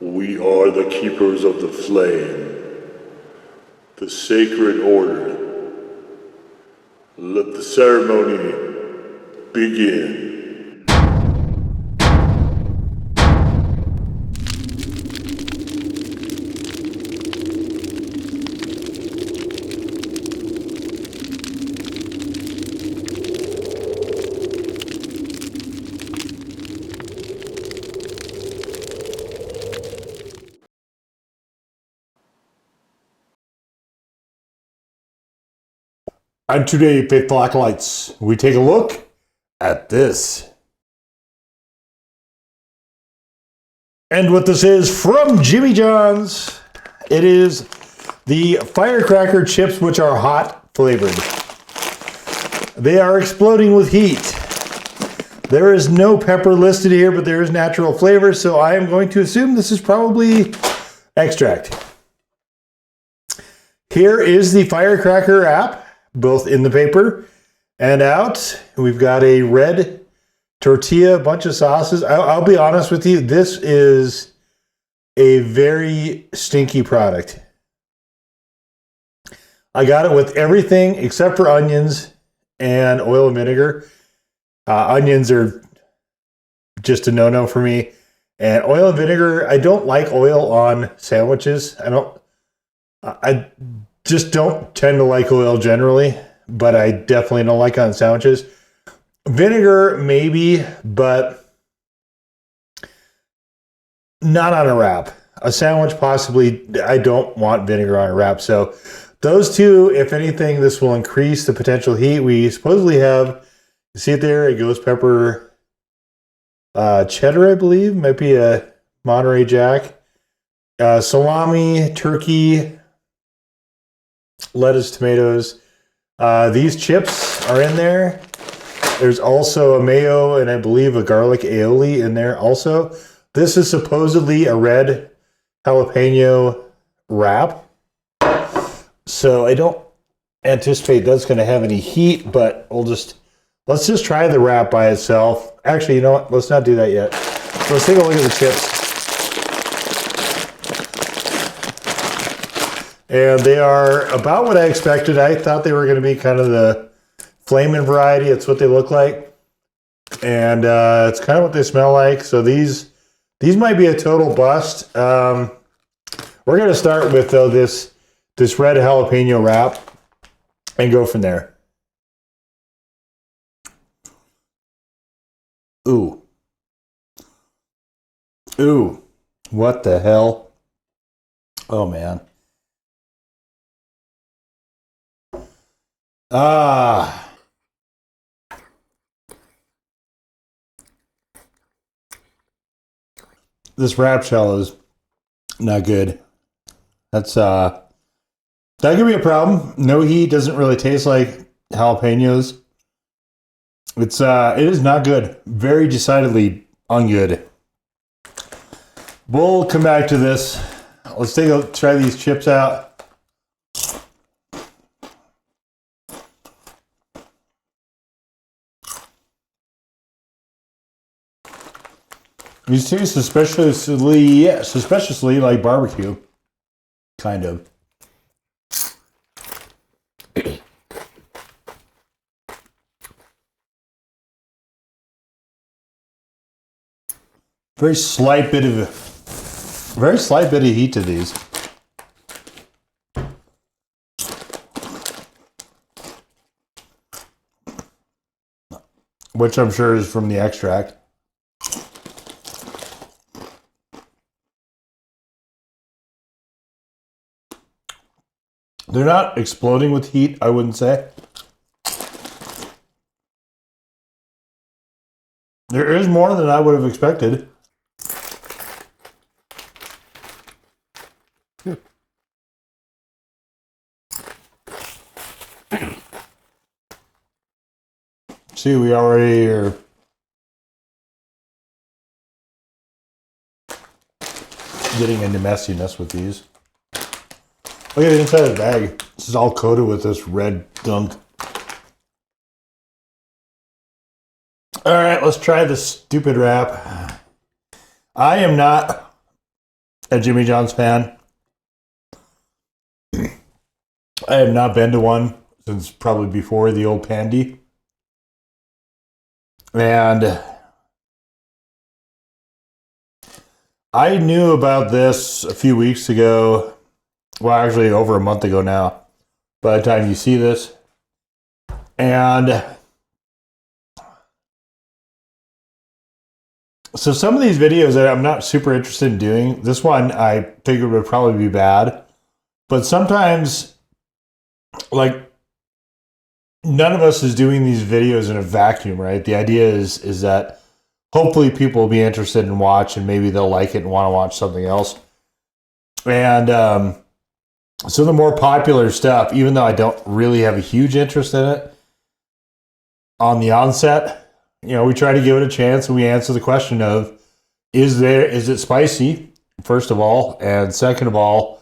We are the keepers of the flame, the sacred order. Let the ceremony begin. And today, faithful acolytes, we take a look at this. And what this is from Jimmy John's, it is the Firecracker chips, which are hot flavored. They are exploding with heat. There is no pepper listed here, but there is natural flavor, so I am going to assume this is probably extract. Here is the Firecracker app, both in the paper and out. We've got a red tortilla, a bunch of sauces. I'll be honest with you, this is a very stinky product. I got it with everything except for onions and oil and vinegar. Onions are just a no-no for me. And oil and vinegar, I don't like oil on sandwiches. I just don't tend to like oil generally, but I definitely don't like it on sandwiches. Vinegar, maybe, but not on a wrap. A sandwich, possibly. I don't want vinegar on a wrap. So those two, if anything, this will increase the potential heat. We supposedly have, you see it there, a ghost pepper cheddar, I believe. Might be a Monterey Jack. Salami, turkey, lettuce, tomatoes. These chips are in there. There's also a mayo and I believe a garlic aioli in there also. This is supposedly a red jalapeno wrap. So I don't anticipate that's going to have any heat, but let's just try the wrap by itself. Actually, you know what? Let's not do that yet. Let's take a look at the chips. And they are about what I expected. I thought they were going to be kind of the flamin' variety. It's what they look like. And it's kind of what they smell like. So these might be a total bust. We're going to start with, though, this red jalapeno wrap and go from there. Ooh. Ooh. What the hell? Oh, man. This wrap shell is not good. That's that could be a problem. No heat, doesn't really taste like jalapenos. It is not good. Very decidedly ungood. We'll come back to this. Let's try these chips out. These taste suspiciously like barbecue. Kind of. Very slight bit of heat to these. Which I'm sure is from the extract. They're not exploding with heat, I wouldn't say. There is more than I would have expected. See, we already are getting into messiness with these. Look at the inside of the bag. This is all coated with this red gunk. All right, let's try this stupid wrap. I am not a Jimmy John's fan. I have not been to one since probably before the old Pandy. And I knew about this a few weeks ago. Well, actually over a month ago now, by the time you see this. And so some of these videos that I'm not super interested in doing, this one I figured would probably be bad. But sometimes, like, none of us is doing these videos in a vacuum, right? The idea is that hopefully people will be interested in watch and maybe they'll like it and want to watch something else. And so the more popular stuff, even though I don't really have a huge interest in it on the onset, we try to give it a chance and we answer the question of, is it spicy, first of all, and second of all,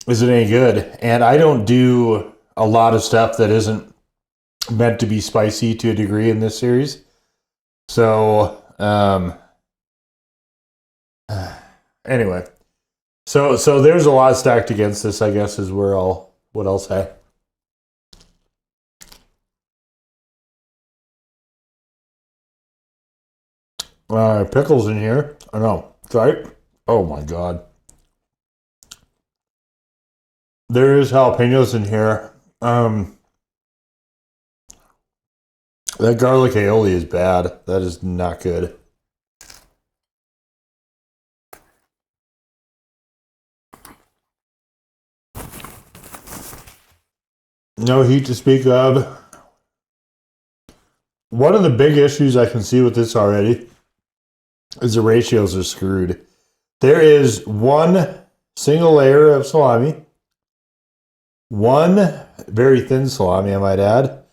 is it any good? And I don't do a lot of stuff that isn't meant to be spicy to a degree in this series. So, anyway, so there's a lot stacked against this, I guess, is what I'll say. Pickles in here. I know. Sorry. Oh my God. There is jalapenos in here. That garlic aioli is bad. That is not good. No heat to speak of. One of the big issues I can see with this already is the ratios are screwed. There is one single layer of salami, one very thin salami, I might add.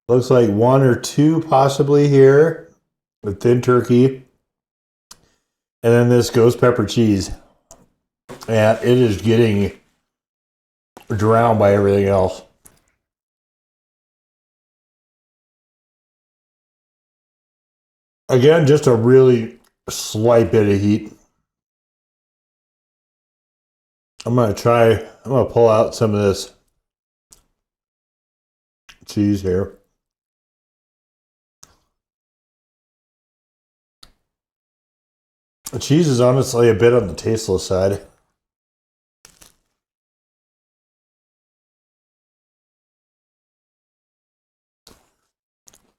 Looks like one or two possibly here, the thin turkey, and then this ghost pepper cheese. And it is getting drowned by everything else. Again, just a really slight bit of heat. I'm going to pull out some of this cheese here. The cheese is honestly a bit on the tasteless side.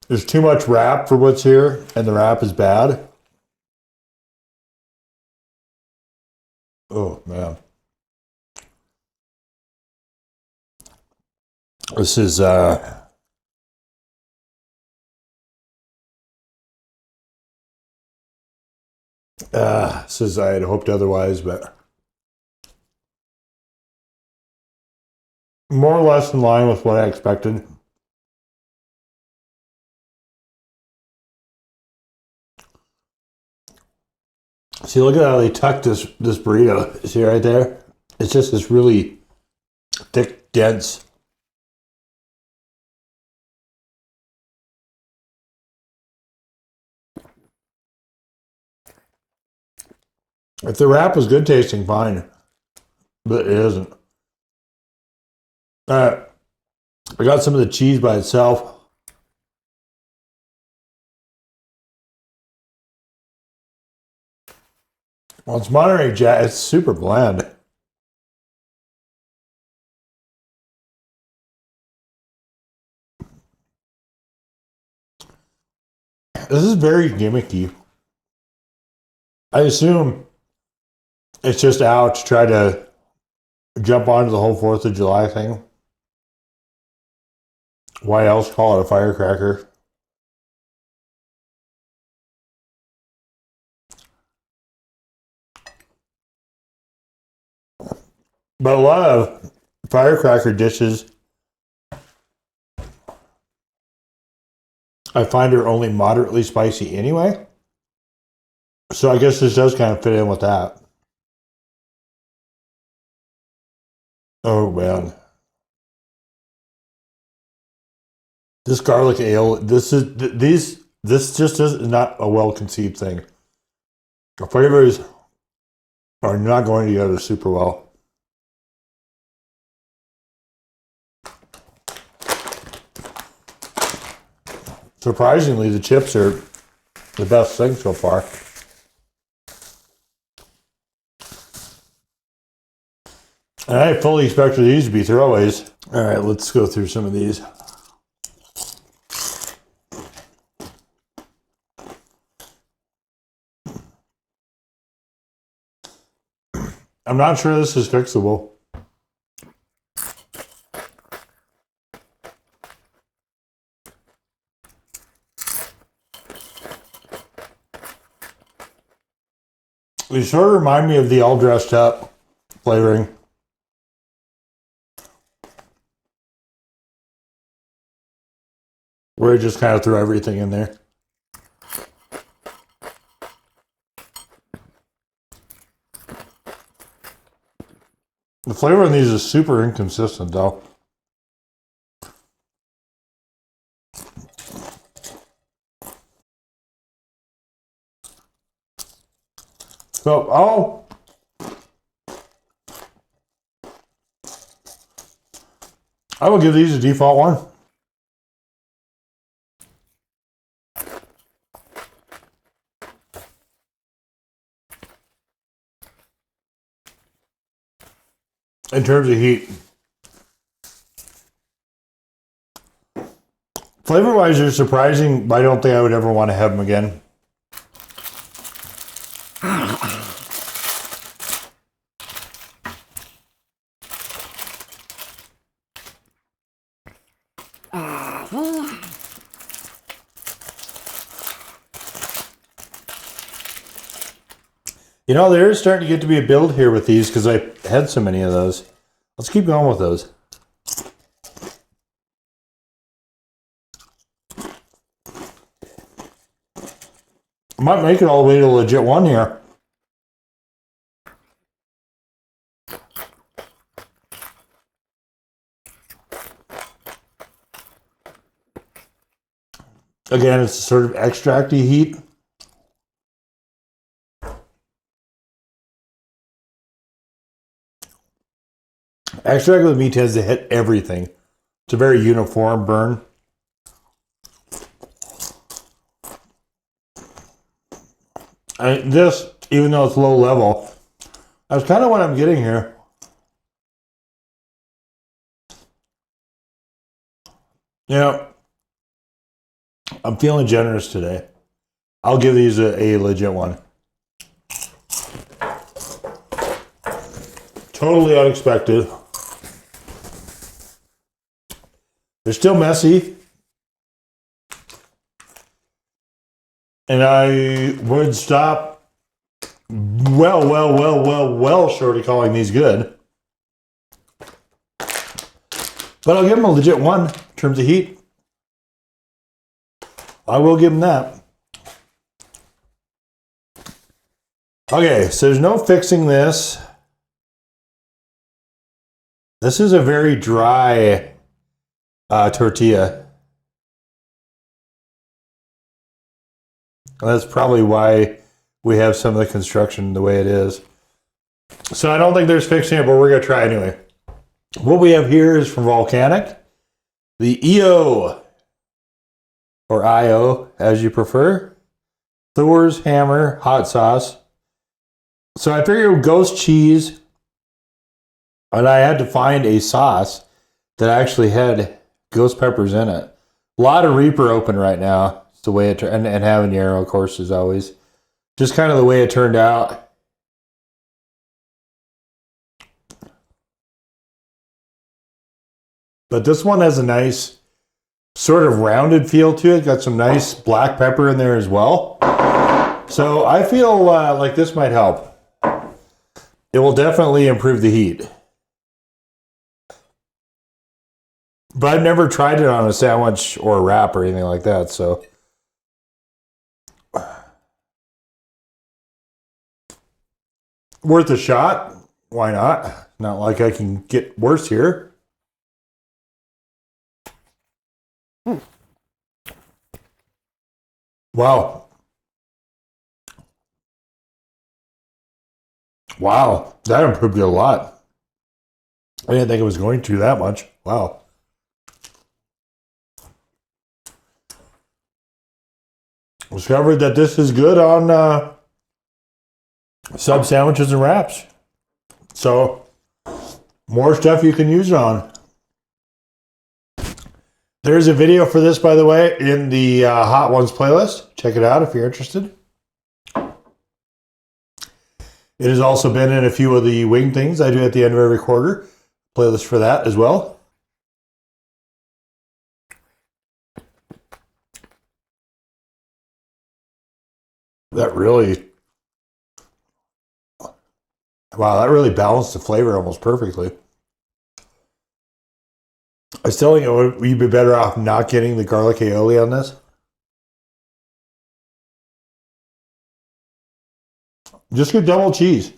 There's too much wrap for what's here, and the wrap is bad. Oh, man. This is, I had hoped otherwise, but more or less in line with what I expected. See, look at how they tucked this burrito. See right there? It's just this really thick, dense. If the wrap was good tasting, fine. But it isn't. I got some of the cheese by itself. Well, it's Monterey Jack. It's super bland. This is very gimmicky. I assume it's just out to try to jump onto the whole 4th of July thing. Why else call it a firecracker? But a lot of firecracker dishes I find are only moderately spicy anyway. So I guess this does kind of fit in with that. Oh man. This garlic ale, this just is not a well conceived thing. The flavor is are not going together super well. Surprisingly, the chips are the best thing so far. And I fully expected these to be throwaways. All right, let's go through some of these. I'm not sure this is fixable. They sort of remind me of the all dressed up flavoring. Where I just kind of threw everything in there. The flavor on these is super inconsistent though. So, I will give these a default one. In terms of heat. Flavor-wise, they're surprising, but I don't think I would ever want to have them again. You know, there is starting to get to be a build here with these because I had so many of those. Let's keep going with those. I might make it all the way to legit one here. Again, it's a sort of extracty heat. Extract with me tends to hit everything. It's a very uniform burn. And this, even though it's low level, that's kind of what I'm getting here. Yeah, I'm feeling generous today. I'll give these a legit one. Totally unexpected. They're still messy. And I would stop well short of calling these good. But I'll give them a legit one in terms of heat. I will give them that. Okay, so there's no fixing this. This is a very dry tortilla. And that's probably why we have some of the construction the way it is. So I don't think there's fixing it, but we're going to try anyway. What we have here is from Volcanic. The EO, or IO, as you prefer. Thor's Hammer Hot Sauce. So I figured ghost cheese, and I had to find a sauce that actually had ghost peppers in it. A lot of Reaper open right now. It's the way it turned, and habanero, of course, as always. Just kind of the way it turned out. But this one has a nice sort of rounded feel to it. Got some nice black pepper in there as well. So I feel like this might help. It will definitely improve the heat. But I've never tried it on a sandwich or a wrap or anything like that, so. Worth a shot? Why not? Not like I can get worse here. Wow. Wow, that improved it a lot. I didn't think it was going to that much. Wow. Discovered that this is good on sub sandwiches and wraps. So, more stuff you can use it on. There's a video for this, by the way, in the Hot Ones playlist. Check it out if you're interested. It has also been in a few of the wing things I do at the end of every quarter. Playlist for that as well. That really, wow, that really balanced the flavor almost perfectly. I still think you'd be better off not getting the garlic aioli on this. Just get double cheese.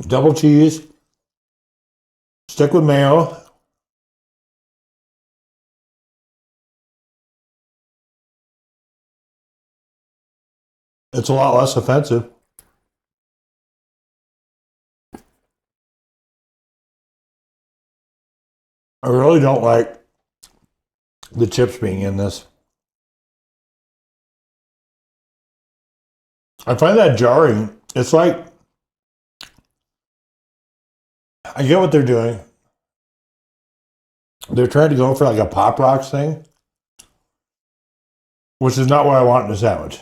Double cheese. Stick with mayo. It's a lot less offensive. I really don't like the chips being in this. I find that jarring. It's like, I get what they're doing. They're trying to go for like a Pop Rocks thing, which is not what I want in a sandwich.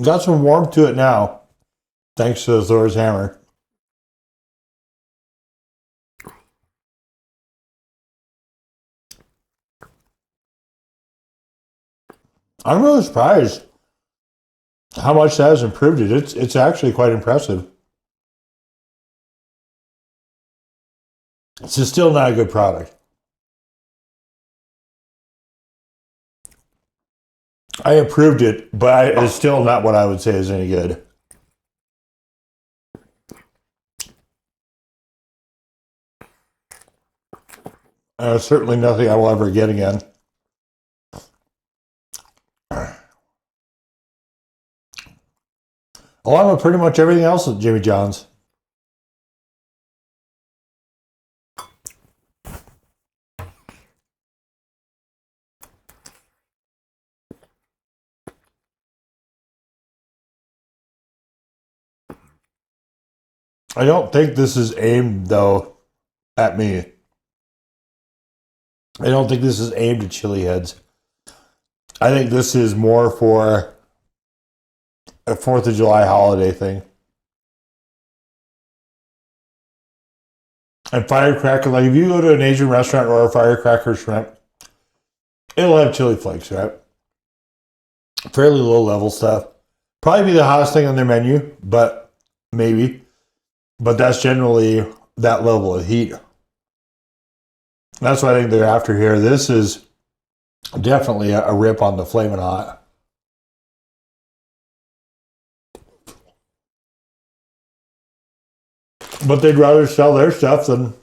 Got some warmth to it now, thanks to Thor's hammer. I'm really surprised how much that has improved it. It's actually quite impressive. It's just still not a good product. I approved it, but it's still not what I would say is any good. Certainly nothing I will ever get again. Along with pretty much everything else at Jimmy John's. I don't think this is aimed, though, at me. I don't think this is aimed at chili heads. I think this is more for a 4th of July holiday thing. And Firecracker, like if you go to an Asian restaurant or a Firecracker shrimp, it'll have chili flakes, right? Fairly low level stuff. Probably be the hottest thing on their menu, but maybe. But that's generally that level of heat. That's what I think they're after here. This is definitely a rip on the Flamin' Hot. But they'd rather sell their stuff than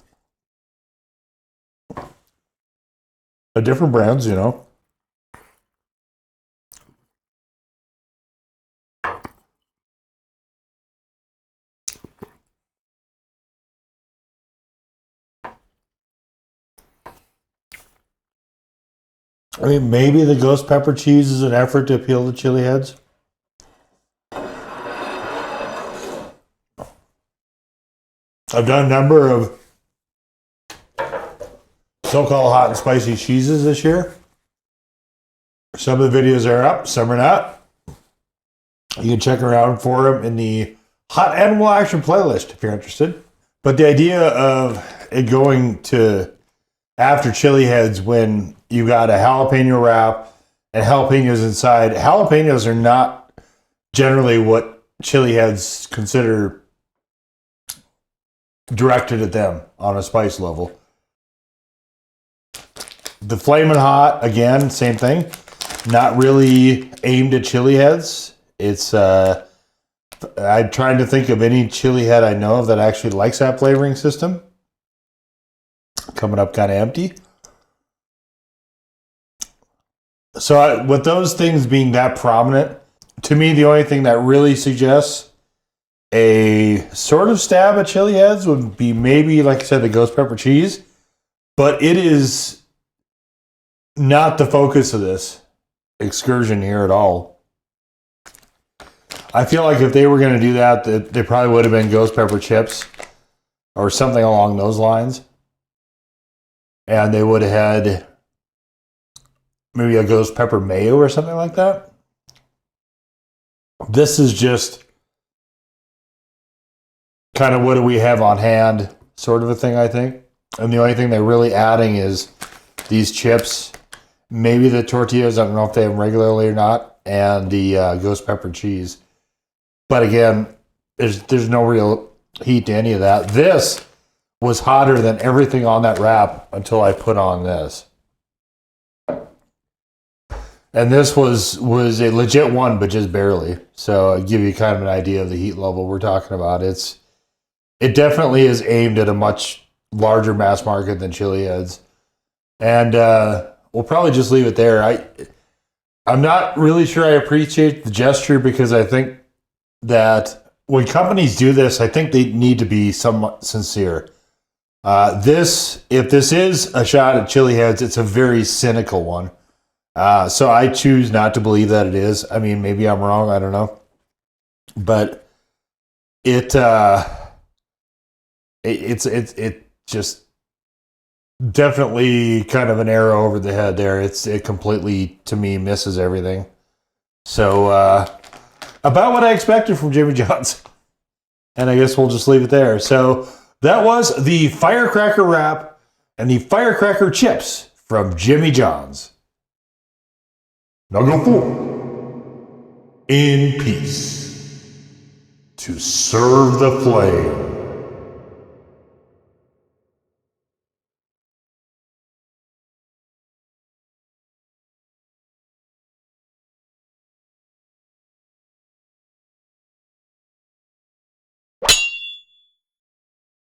a different brands, you know. I mean, maybe the ghost pepper cheese is an effort to appeal to chili heads. I've done a number of so-called hot and spicy cheeses this year. Some of the videos are up, some are not. You can check around for them in the Hot Animal Action playlist if you're interested. But the idea of it going to after chili heads when you got a jalapeno wrap and jalapenos inside. Jalapenos are not generally what chili heads consider directed at them on a spice level. The Flamin' Hot, again, same thing. Not really aimed at chili heads. It's I'm trying to think of any chili head I know of that actually likes that flavoring system. coming up kind of empty. So with those things being that prominent, to me, the only thing that really suggests a sort of stab at chili heads would be maybe, like I said, the ghost pepper cheese. But it is not the focus of this excursion here at all. I feel like if they were going to do that, they probably would have been ghost pepper chips or something along those lines. And they would have had maybe a ghost pepper mayo or something like that. This is just kind of what do we have on hand sort of a thing, I think. And the only thing they're really adding is these chips, maybe the tortillas, I don't know if they have them regularly or not, and the ghost pepper cheese. But again, there's no real heat to any of that. This was hotter than everything on that wrap until I put on this. And this was a legit one, but just barely. So I'll give you kind of an idea of the heat level we're talking about. It definitely is aimed at a much larger mass market than chili heads. And we'll probably just leave it there. I'm not really sure I appreciate the gesture because I think that when companies do this, I think they need to be somewhat sincere. If this is a shot at chili heads, it's a very cynical one. So I choose not to believe that it is. I mean, maybe I'm wrong. I don't know. But it's just definitely kind of an arrow over the head there. It completely, to me, misses everything. So, about what I expected from Jimmy John's. And I guess we'll just leave it there. So, that was the Firecracker wrap and the Firecracker chips from Jimmy John's. Now go forth in peace to serve the flame.